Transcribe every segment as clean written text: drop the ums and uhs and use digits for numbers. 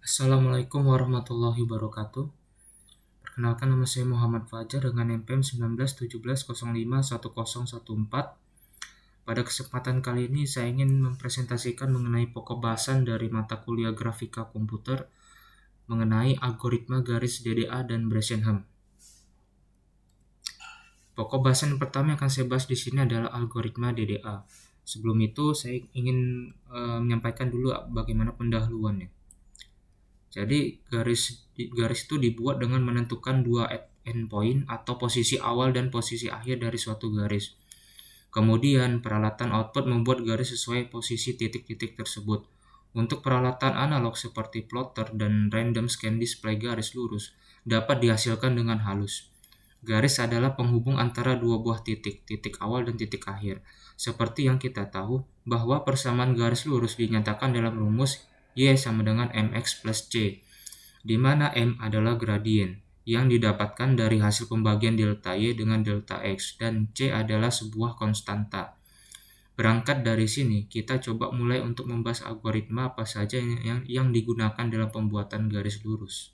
Assalamualaikum warahmatullahi wabarakatuh. Perkenalkan, nama saya Muhammad Fajar dengan NPM 1917051014. Pada kesempatan kali ini saya ingin mempresentasikan mengenai pokok bahasan dari mata kuliah grafika komputer mengenai algoritma garis DDA dan Bresenham. Pokok bahasan pertama yang akan saya bahas di sini adalah algoritma DDA. Sebelum itu saya ingin menyampaikan dulu bagaimana pendahuluannya. Jadi garis itu dibuat dengan menentukan dua endpoint atau posisi awal dan posisi akhir dari suatu garis. Kemudian peralatan output membuat garis sesuai posisi titik-titik tersebut. Untuk peralatan analog seperti plotter dan random scan display garis lurus dapat dihasilkan dengan halus. Garis adalah penghubung antara dua buah titik awal dan titik akhir. Seperti yang kita tahu bahwa persamaan garis lurus dinyatakan dalam rumus Y sama dengan mx plus c, di mana m adalah gradien yang didapatkan dari hasil pembagian delta y dengan delta x, dan c adalah sebuah konstanta. Berangkat dari sini, kita coba mulai untuk membahas algoritma apa saja yang digunakan dalam pembuatan garis lurus.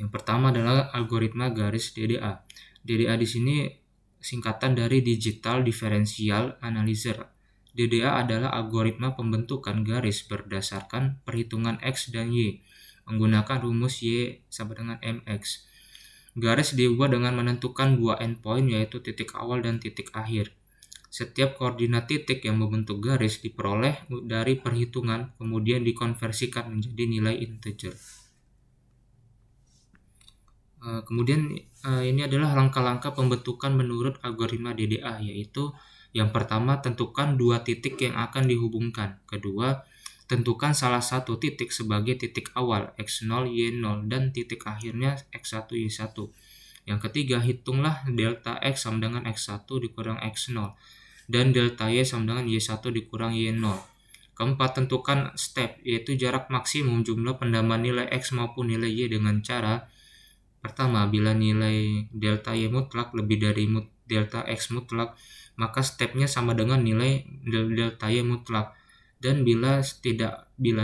Yang pertama adalah algoritma garis DDA. DDA di sini singkatan dari Digital Differential Analyzer. DDA adalah algoritma pembentukan garis berdasarkan perhitungan X dan Y, menggunakan rumus Y sama dengan MX. Garis dibuat dengan menentukan dua endpoint, yaitu titik awal dan titik akhir. Setiap koordinat titik yang membentuk garis diperoleh dari perhitungan, kemudian dikonversikan menjadi nilai integer. Kemudian ini adalah langkah-langkah pembentukan menurut algoritma DDA, yaitu yang pertama, tentukan dua titik yang akan dihubungkan. Kedua, tentukan salah satu titik sebagai titik awal x0, y0, dan titik akhirnya x1, y1. Yang ketiga, hitunglah delta x sama dengan x1 dikurang x0 dan delta y sama dengan y1 dikurang y0. Keempat, tentukan step, yaitu jarak maksimum jumlah penambahan nilai x maupun nilai y dengan cara: pertama, bila nilai delta y mutlak lebih dari delta x mutlak, maka stepnya sama dengan nilai delta y mutlak. Dan bila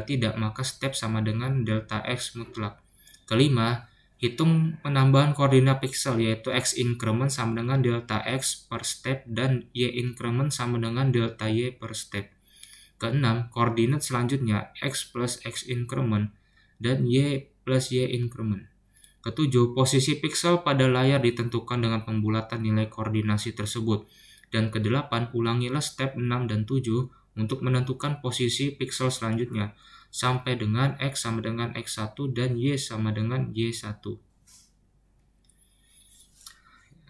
tidak, maka step sama dengan delta x mutlak. Kelima, hitung penambahan koordinat pixel, yaitu x increment sama dengan delta x per step dan y increment sama dengan delta y per step. Keenam, koordinat selanjutnya x plus x increment dan y plus y increment. Ketujuh, posisi pixel pada layar ditentukan dengan pembulatan nilai koordinasi tersebut. Dan kedelapan, ulangilah step 6 dan 7 untuk menentukan posisi pixel selanjutnya sampai dengan x sama dengan x1 dan y sama dengan y1.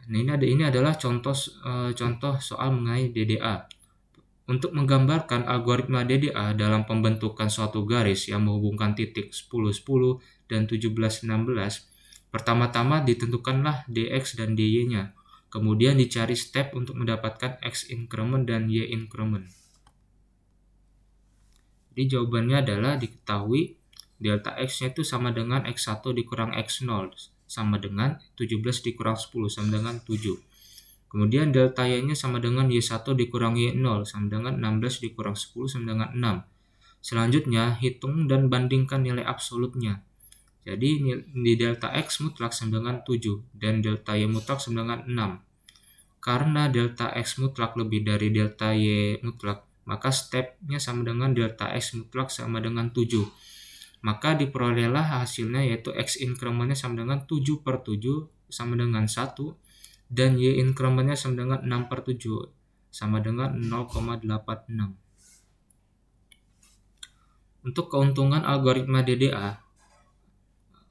Nah, ini adalah contoh soal mengenai DDA. Untuk menggambarkan algoritma DDA dalam pembentukan suatu garis yang menghubungkan titik 10-10 dan 17-16, pertama-tama ditentukanlah dx dan dy-nya. Kemudian dicari step untuk mendapatkan x increment dan y increment. Jadi jawabannya adalah diketahui delta x-nya itu sama dengan x1 dikurang x0 sama dengan 17 dikurang 10 sama dengan 7. Kemudian delta y-nya sama dengan y1 dikurang y0 sama dengan 16 dikurang 10 sama dengan 6. Selanjutnya, hitung dan bandingkan nilai absolutnya. Jadi di delta x mutlak sama dengan 7 dan delta y mutlak sama dengan 6. Karena delta x mutlak lebih dari delta y mutlak, maka stepnya sama dengan delta x mutlak sama dengan 7. Maka diperolehlah hasilnya, yaitu x incrementnya sama dengan 7 per 7 sama dengan 1, dan y incrementnya sama dengan 6 per 7 sama dengan 0,86. Untuk keuntungan algoritma DDA,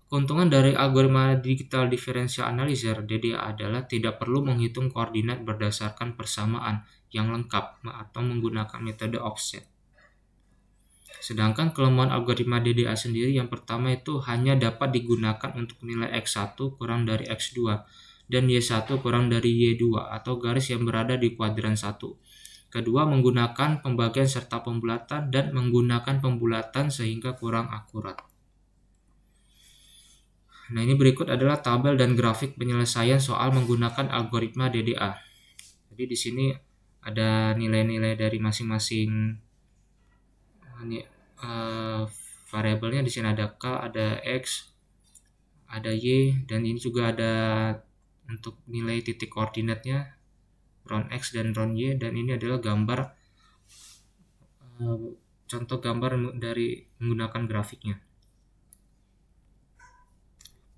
keuntungan dari algoritma Digital Differential Analyzer DDA adalah tidak perlu menghitung koordinat berdasarkan persamaan yang lengkap atau menggunakan metode offset. Sedangkan kelemahan algoritma DDA sendiri, yang pertama itu hanya dapat digunakan untuk nilai x1 kurang dari x2 dan y1 kurang dari y2 atau garis yang berada di kuadran 1. Kedua, menggunakan pembagian serta pembulatan dan menggunakan pembulatan sehingga kurang akurat. Nah, ini berikut adalah tabel dan grafik penyelesaian soal menggunakan algoritma DDA. Jadi di sini ada nilai-nilai dari masing-masing variabelnya di sini ada K, ada X, ada Y, dan ini juga ada untuk nilai titik koordinatnya round X dan round Y, dan ini adalah gambar contoh gambar dari menggunakan grafiknya.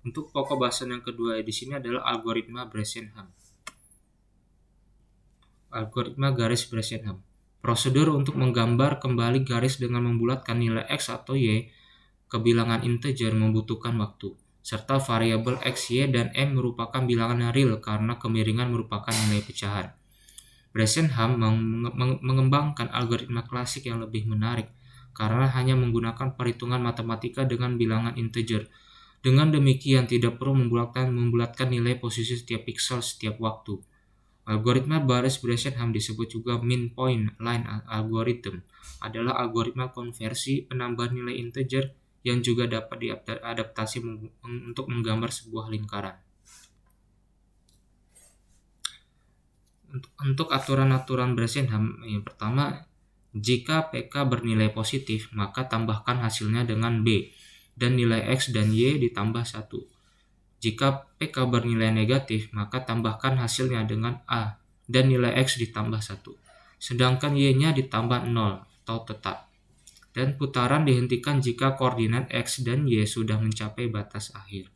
Untuk pokok bahasan yang kedua di sini adalah algoritma Bresenham. Algoritma garis Bresenham. Prosedur untuk menggambar kembali garis dengan membulatkan nilai X atau Y ke bilangan integer membutuhkan waktu, serta variabel X, Y, dan M merupakan bilangan real karena kemiringan merupakan nilai pecahan. Bresenham mengembangkan algoritma klasik yang lebih menarik karena hanya menggunakan perhitungan matematika dengan bilangan integer. Dengan demikian tidak perlu membulatkan nilai posisi setiap pixel setiap waktu. Algoritma baris Bresenham disebut juga mean point line algorithm, adalah algoritma konversi penambah nilai integer yang juga dapat diadaptasi untuk menggambar sebuah lingkaran. Untuk aturan-aturan Bresenham, yang pertama, jika PK bernilai positif, maka tambahkan hasilnya dengan B, dan nilai X dan Y ditambah 1. Jika PK bernilai negatif, maka tambahkan hasilnya dengan A, dan nilai X ditambah 1. Sedangkan Y-nya ditambah 0 atau tetap. Dan putaran dihentikan jika koordinat X dan Y sudah mencapai batas akhir.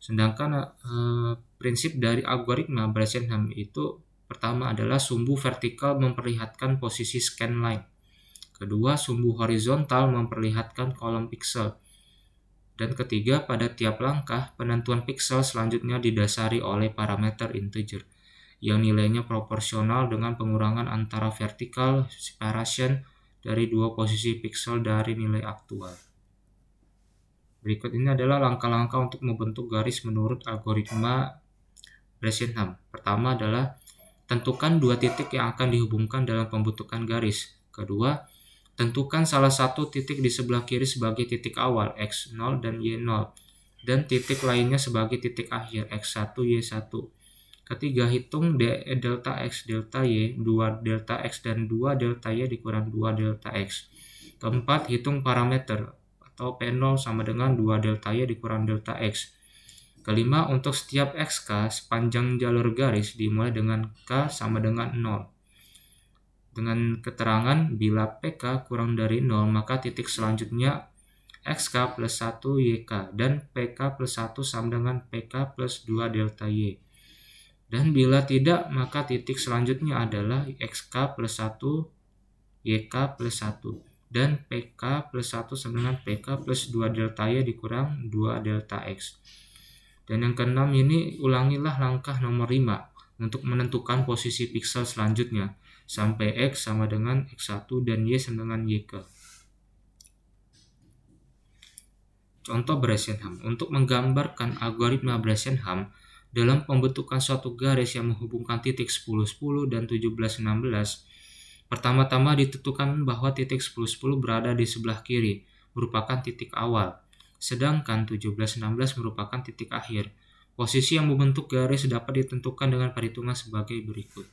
Sedangkan prinsip dari algoritma Bresenham itu pertama adalah sumbu vertikal memperlihatkan posisi scan line. Kedua, sumbu horizontal memperlihatkan kolom pixel. Dan ketiga, pada tiap langkah, penentuan pixel selanjutnya didasari oleh parameter integer, yang nilainya proporsional dengan pengurangan antara vertical separation dari dua posisi pixel dari nilai aktual. Berikut ini adalah langkah-langkah untuk membentuk garis menurut algoritma Bresenham. Pertama adalah tentukan dua titik yang akan dihubungkan dalam pembentukan garis. Kedua, tentukan salah satu titik di sebelah kiri sebagai titik awal X0 dan Y0, dan titik lainnya sebagai titik akhir X1, Y1. Ketiga, hitung delta X, delta Y, 2 delta X, dan 2 delta Y dikurang 2 delta X. Keempat, hitung parameter atau P0 sama dengan 2 delta Y dikurang delta X. Kelima, untuk setiap XK sepanjang jalur garis dimulai dengan K sama dengan 0. Dengan keterangan bila PK kurang dari 0, maka titik selanjutnya XK plus 1 YK, dan PK plus 1 sama dengan PK plus 2 delta Y. Dan bila tidak, maka titik selanjutnya adalah XK plus 1 YK plus 1, dan PK plus 1 sama dengan PK plus 2 delta Y dikurang 2 delta X. Dan yang keenam ini, ulangilah langkah nomor 5 untuk menentukan posisi pixel selanjutnya sampai X sama dengan X1 dan Y sama dengan YK. Contoh Bresenham. Untuk menggambarkan algoritma Bresenham dalam pembentukan suatu garis yang menghubungkan titik 10-10 dan 17-16, pertama-tama ditentukan bahwa titik 10-10 berada di sebelah kiri, merupakan titik awal, sedangkan 17-16 merupakan titik akhir. Posisi yang membentuk garis dapat ditentukan dengan perhitungan sebagai berikut.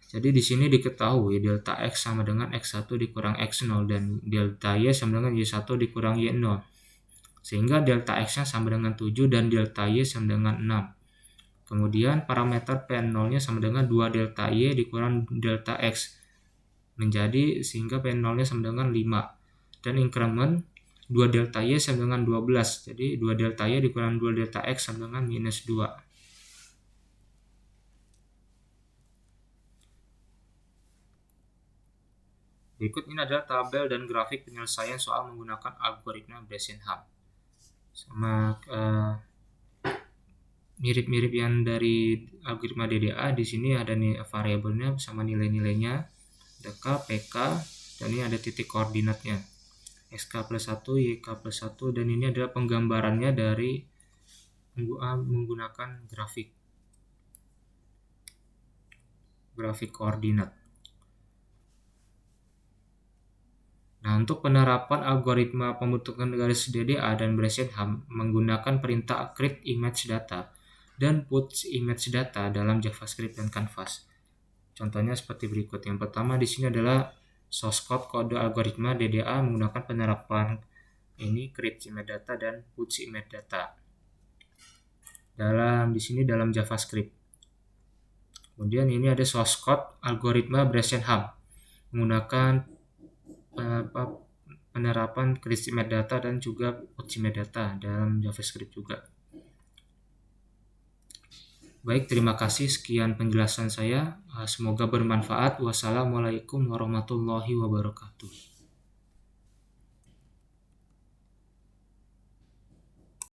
Jadi di sini diketahui delta X sama dengan X1 dikurang X0 dan delta Y sama dengan Y1 dikurang Y0. Sehingga delta X-nya sama dengan 7 dan delta Y sama dengan 6. Kemudian parameter P0-nya sama dengan 2 delta Y dikurang delta X. Menjadi sehingga P0-nya sama dengan 5. Dan increment 2 delta Y sama dengan 12. Jadi 2 delta Y dikurang 2 delta X sama dengan minus 2. Berikut ini adalah tabel dan grafik penyelesaian soal menggunakan algoritma Bresenham. Sama mirip-mirip yang dari algoritma DDA, di sini ada nih variabelnya sama nilai-nilainya, ada K, PK, dan ini ada titik koordinatnya XK plus 1, YK plus 1, dan ini adalah penggambarannya dari menggunakan grafik koordinat. Nah, untuk penerapan algoritma pembentukan garis DDA dan Bresenham menggunakan perintah create image data dan put image data dalam JavaScript dan Canvas. Contohnya seperti berikut. Yang pertama di sini adalah source code kode algoritma DDA menggunakan penerapan ini create image data dan puts image data. Di sini dalam JavaScript. Kemudian ini ada source code algoritma Bresenham menggunakan penerapan create image data dan juga puts image data dalam JavaScript juga. Baik, terima kasih. Sekian penjelasan saya. Semoga bermanfaat. Wassalamualaikum warahmatullahi wabarakatuh.